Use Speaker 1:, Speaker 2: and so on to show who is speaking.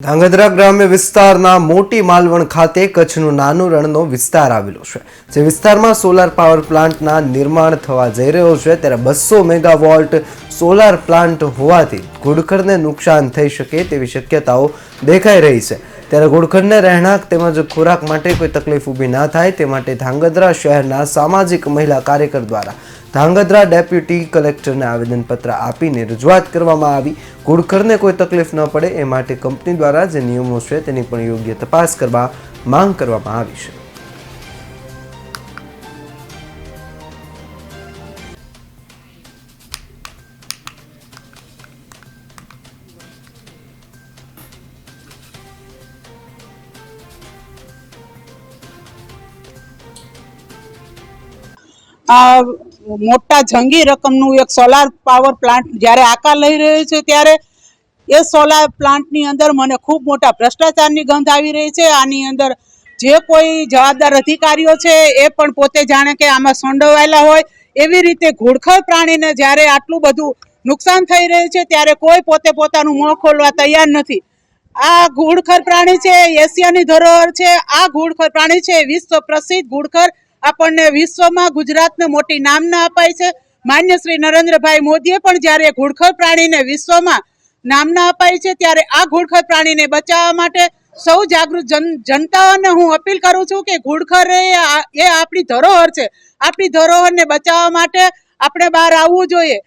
Speaker 1: ધાંગધ્રા ગ્રામ્ય વિસ્તારના મોટી માલવણ ખાતે કચ્છનું નાનું રણનો વિસ્તાર આવેલો છે, જે વિસ્તારમાં સોલાર પાવર પ્લાન્ટના નિર્માણ થવા જઈ રહ્યો છે. ત્યારે 200 મેગાવોલ્ટ સોલાર પ્લાન્ટ હોવાથી ઘુડખરને નુકસાન થઈ શકે તેવી શક્યતાઓ દેખાઈ રહી છે. ત્યારે ઘુડખરને રહેણાંક તેમજ ખોરાક માટે કોઈ તકલીફ ઊભી ના થાય તે માટે ધાંગધ્રા શહેરના સામાજિક મહિલા કાર્યકર દ્વારા ધાંગધ્રા ડેપ્યુટી કલેક્ટરને આવેદનપત્ર આપીને રજૂઆત કરવામાં આવી. ઘુડખરને કોઈ તકલીફ ન પડે એ માટે કંપની દ્વારા જે નિયમો છે તેની પણ યોગ્ય તપાસ કરવા માંગ કરવામાં આવી છે.
Speaker 2: મોટા જંગી રકમનું એક સોલાર પાવર પ્લાન્ટ જ્યારે આકાર લઈ રહ્યો છે ત્યારે એ સોલાર પ્લાન્ટની અંદર મને ખૂબ મોટા ભ્રષ્ટાચારની ગંધ આવી રહી છે. આની અંદર જે કોઈ જવાબદાર અધિકારીઓ છે એ પણ પોતે જાણે કે આમાં સંડોવાયેલા હોય એવી રીતે ઘુડખર પ્રાણીને જ્યારે આટલું બધું નુકસાન થઈ રહ્યું છે ત્યારે કોઈ પોતે પોતાનું મોં ખોલવા તૈયાર નથી. આ ઘુડખર પ્રાણી છે, એશિયાની ધરોહર છે. આ ઘુડખર પ્રાણી છે વિશ્વ પ્રસિદ્ધ ઘુડખર. આપણને વિશ્વમાં ગુજરાતને મોટી નામના અપાય છે. માન્ય શ્રી નરેન્દ્રભાઈ મોદીએ પણ જ્યારે ઘુડખર પ્રાણીને વિશ્વમાં નામના અપાય છે ત્યારે આ ઘુડખર પ્રાણીને બચાવવા માટે સૌ જાગૃત જનતાઓને હું અપીલ કરું છું કે ઘુડખર એ આપણી ધરોહર છે. આપણી ધરોહરને બચાવવા માટે આપણે બહાર આવવું જોઈએ.